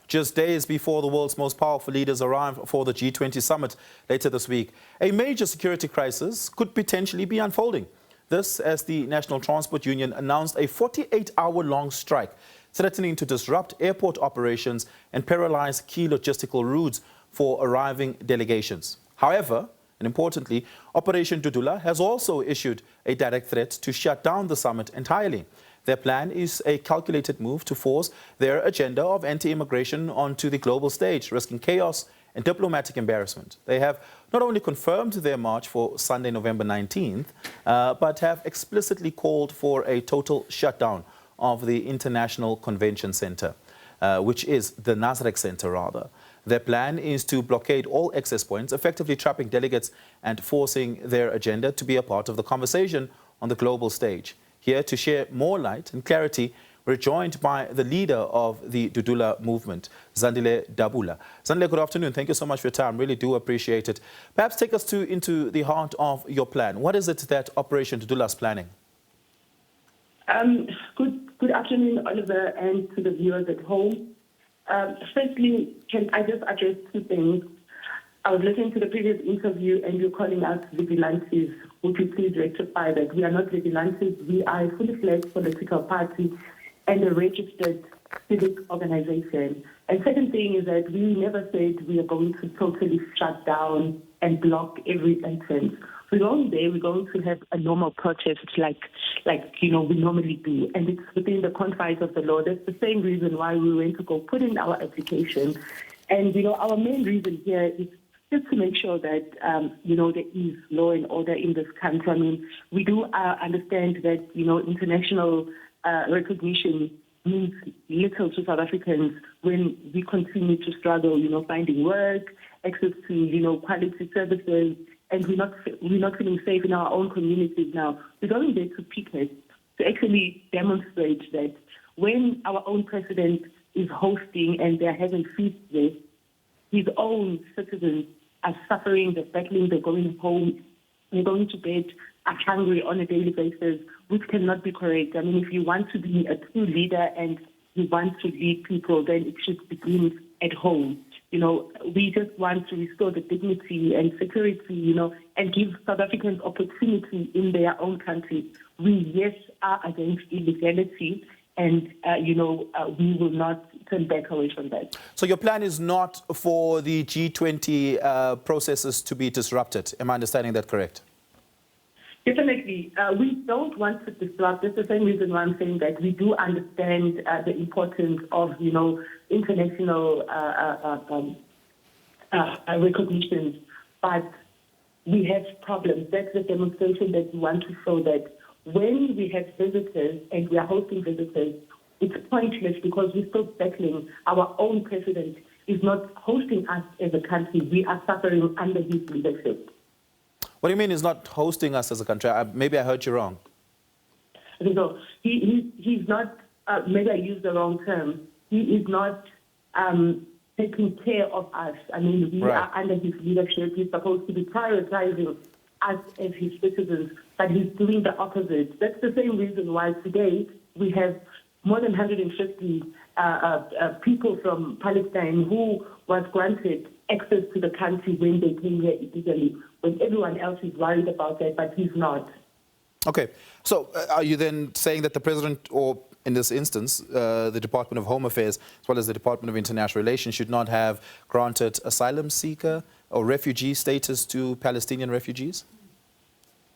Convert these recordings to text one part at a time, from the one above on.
just days before the world's most powerful leaders arrive for the G20 Summit later this week. A major security crisis could potentially be unfolding. This as the National Transport Union announced a 48-hour-long strike, threatening to disrupt airport operations and paralyze key logistical routes for arriving delegations. However, and importantly, Operation Dudula has also issued a direct threat to shut down the summit entirely. Their plan is a calculated move to force their agenda of anti-immigration onto the global stage, risking chaos and diplomatic embarrassment. They have not only confirmed their march for Sunday, November 19th, but have explicitly called for a total shutdown of the International Convention Center, which is the Nasrec Center rather. Their plan is to blockade all access points, effectively trapping delegates and forcing their agenda to be a part of the conversation on the global stage. Here to share more light and clarity, we're joined by the leader of the Dudula movement, Dudula. Zandile, good afternoon. Thank you so much for your time. Really do appreciate it. Perhaps take us into the heart of your plan. What is it that Operation Dudula is planning? Good afternoon, Oliver, and to the viewers at home. Firstly, can I just address two things? I was listening to the previous interview and you're calling us vigilantes. Would you please rectify that? We are not vigilantes. We are a fully fledged political party and a registered civic organization. And second thing is that we never said we are going to totally shut down and block every entrance. We're going there, we're going to have a normal protest like we normally do. And it's within the confines of the law. That's the same reason why we went to go put in our application. And, our main reason here is just to make sure that, there is law and order in this country. I mean, we do understand that, international recognition means little to South Africans when we continue to struggle, finding work, access to, quality services, and we're not feeling safe in our own communities now. We're going there to picket to actually demonstrate that when our own president is hosting and they're having feasts there, his own citizens are suffering, they're battling, they're going home, they're going to bed, are hungry on a daily basis, which cannot be correct. I mean, if you want to be a true leader and you want to lead people, then it should begin at home. We just want to restore the dignity and security, and give South Africans opportunity in their own country. We, yes, are against illegality, and, we will not turn back away from that. So your plan is not for the G20 processes to be disrupted. Am I understanding that correct? Definitely. We don't want to disrupt. That's the same reason why I'm saying that we do understand the importance of, international recognition, but we have problems. That's the demonstration that we want to show that when we have visitors and we are hosting visitors, it's pointless because we're still battling. Our own president is not hosting us as a country. We are suffering under his leadership. What do you mean he's not hosting us as a country? Maybe I heard you wrong. No, he's not, maybe I used the wrong term. He is not taking care of us. I mean, we are under his leadership. He's supposed to be prioritizing us as his citizens, but he's doing the opposite. That's the same reason why today we have more than 150 people from Palestine who was granted access to the country when they came here illegally, when everyone else is worried about that, but he's not. Okay. So are you then saying that the president, or in this instance, the Department of Home Affairs, as well as the Department of International Relations, should not have granted asylum seeker or refugee status to Palestinian refugees?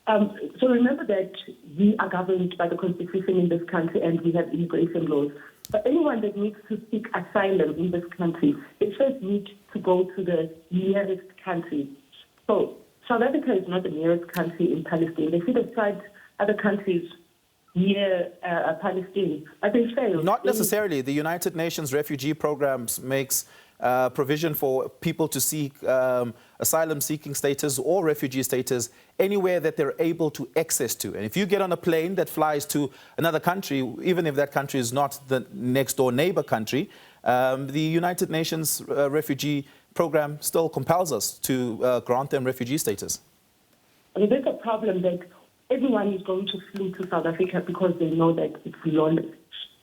So remember that we are governed by the Constitution in this country and we have immigration laws. But anyone that needs to seek asylum in this country, they first need to go to the nearest country. So South Africa is not the nearest country in Palestine. They should have tried other countries near Palestine, but they failed. Not necessarily. The United Nations refugee programs makes provision for people to seek asylum-seeking status or refugee status anywhere that they're able to access to. And if you get on a plane that flies to another country, even if that country is not the next-door neighbor country, the United Nations refugee program still compels us to grant them refugee status. I mean, there's a problem that everyone is going to flee to South Africa because they know that it's lawless.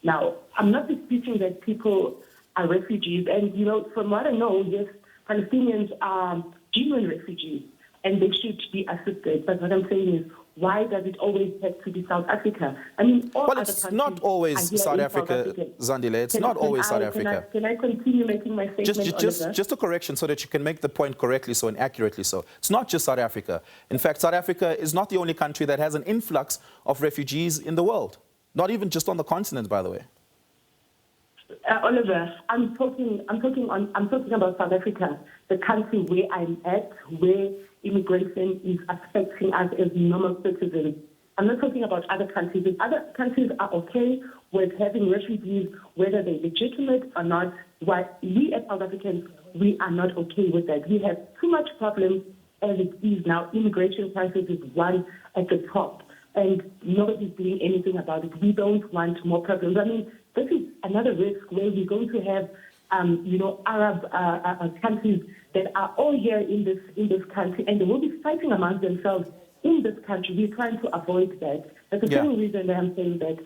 Now, I'm not disputing that people are refugees. And, from what I know, yes, Palestinians are genuine refugees and they should be assisted. But what I'm saying is, why does it always have to be South Africa? I mean, all other it's countries not always South Africa, Zandile. It's not always South Africa. Can I continue making my statement, just a correction so that you can make the point correctly so and accurately so. It's not just South Africa. In fact, South Africa is not the only country that has an influx of refugees in the world. Not even just on the continent, by the way. Oliver, I'm talking about South Africa, the country where I'm at, where immigration is affecting us as normal citizens. I'm not talking about other countries. If other countries are okay with having refugees, whether they're legitimate or not, why we as South Africans, we are not okay with that. We have too much problems as it is now. Immigration crisis is one at the top, and nobody's doing anything about it. We don't want more problems. I mean, this is another risk where we're going to have, Arab countries that are all here in this country, and they will be fighting amongst themselves in this country. We're trying to avoid that. That's the same reason that I'm saying that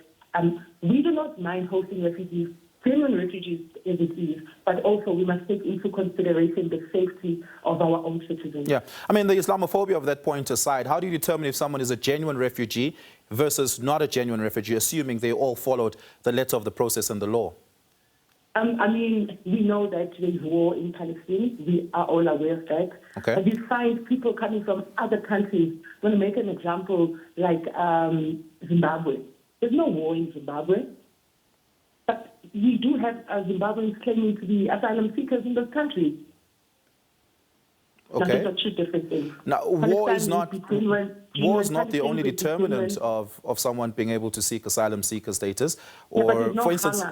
we do not mind hosting refugees, genuine refugees as it is, but also we must take into consideration the safety of our own citizens. Yeah, I mean, the Islamophobia of that point aside, how do you determine if someone is a genuine refugee versus not a genuine refugee, assuming they all followed the letter of the process and the law? I mean, we know that there's war in Palestine. We are all aware of that. Okay. But we find people coming from other countries. I'm going to make an example like Zimbabwe. There's no war in Zimbabwe. But we do have Zimbabweans claiming to be asylum seekers in this country. Okay. Now, those are two different things. Now, war is not the only determinant of someone being able to seek asylum seeker status. Or, for instance,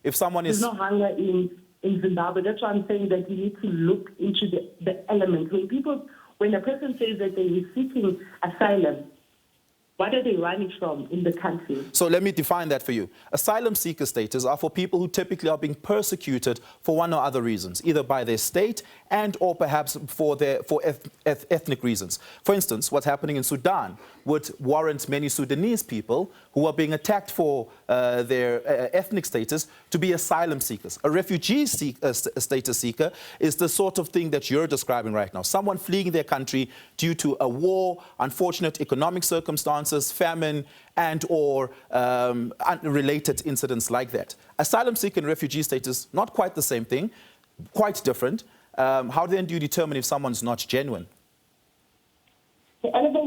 if someone is... There's no hunger in Zimbabwe. That's why I'm saying that we need to look into the elements. When a person says that they are seeking asylum, what are they running from in the country? So let me define that for you. Asylum seeker status are for people who typically are being persecuted for one or other reasons, either by their state and or perhaps for ethnic reasons. For instance, what's happening in Sudan would warrant many Sudanese people who are being attacked for their ethnic status to be asylum seekers. A refugee status seeker is the sort of thing that you're describing right now. Someone fleeing their country due to a war, unfortunate economic circumstances, famine, and or unrelated incidents like that. Asylum seeker and refugee status, not quite the same thing, quite different. How then do you determine if someone's not genuine? Oliver,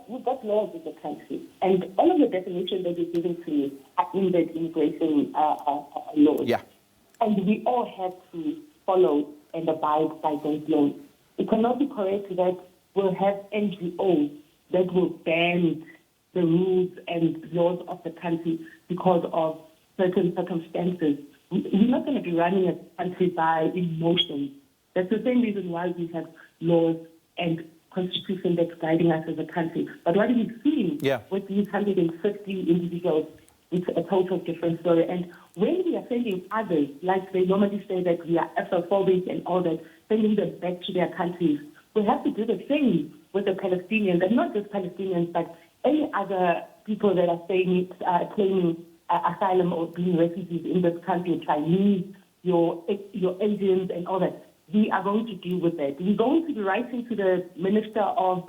we've got laws in the country, and all of the definitions that you're giving to me are in the immigration laws. Yeah. And we all have to follow and abide by those laws. It cannot be correct that we'll have NGOs that will ban the rules and laws of the country because of certain circumstances. We're not going to be running a country by emotions. That's the same reason why we have laws and constitution that's guiding us as a country. But what we've seen with these 150 individuals, it's a total different story. And when we are sending others, like they normally say that we are Afrophobic and all that, sending them back to their countries, we have to do the same with the Palestinians, and not just Palestinians, but any other people that are claiming asylum or being refugees in this country, Chinese, your Asians and all that. We are going to deal with that. We're going to be writing to the Minister of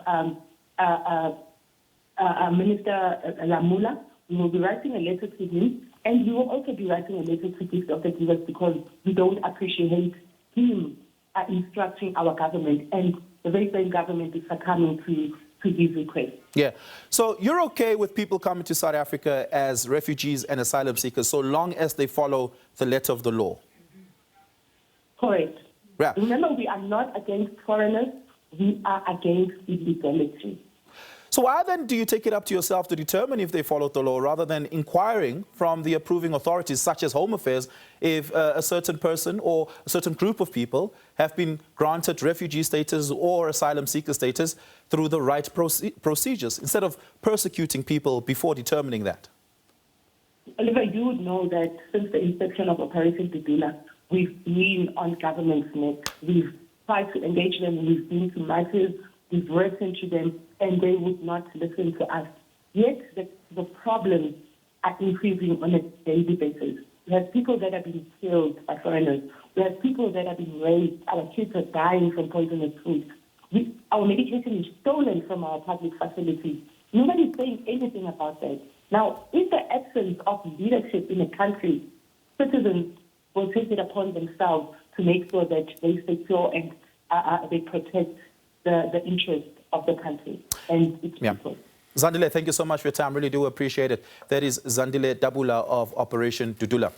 Minister Lamula. We will be writing a letter to him, and we will also be writing a letter to Dr. Givas because we don't appreciate him instructing our government, and the very same government is succumbing to his request. Yeah. So you're okay with people coming to South Africa as refugees and asylum seekers so long as they follow the letter of the law? Correct. Yeah. Remember, we are not against foreigners. We are against illegality. So why then do you take it up to yourself to determine if they followed the law rather than inquiring from the approving authorities, such as Home Affairs, if a certain person or a certain group of people have been granted refugee status or asylum seeker status through the right procedures, instead of persecuting people before determining that? Oliver, you would know that since the inception of Operation Dudula, we've been on government's neck. We've tried to engage them. We've been to marches. We've written to them, and they would not listen to us. Yet the problems are increasing on a daily basis. We have people that are being killed by foreigners. We have people that are being raped. Our kids are dying from poisonous food. Our medication is stolen from our public facilities. Nobody is saying anything about that. Now, in the absence of leadership in a country, citizens will take it upon themselves to make sure that they secure and they protect the interests of the country and its people. Zandile, thank you so much for your time. Really do appreciate it. That is Zandile Dudula of Operation Dudula.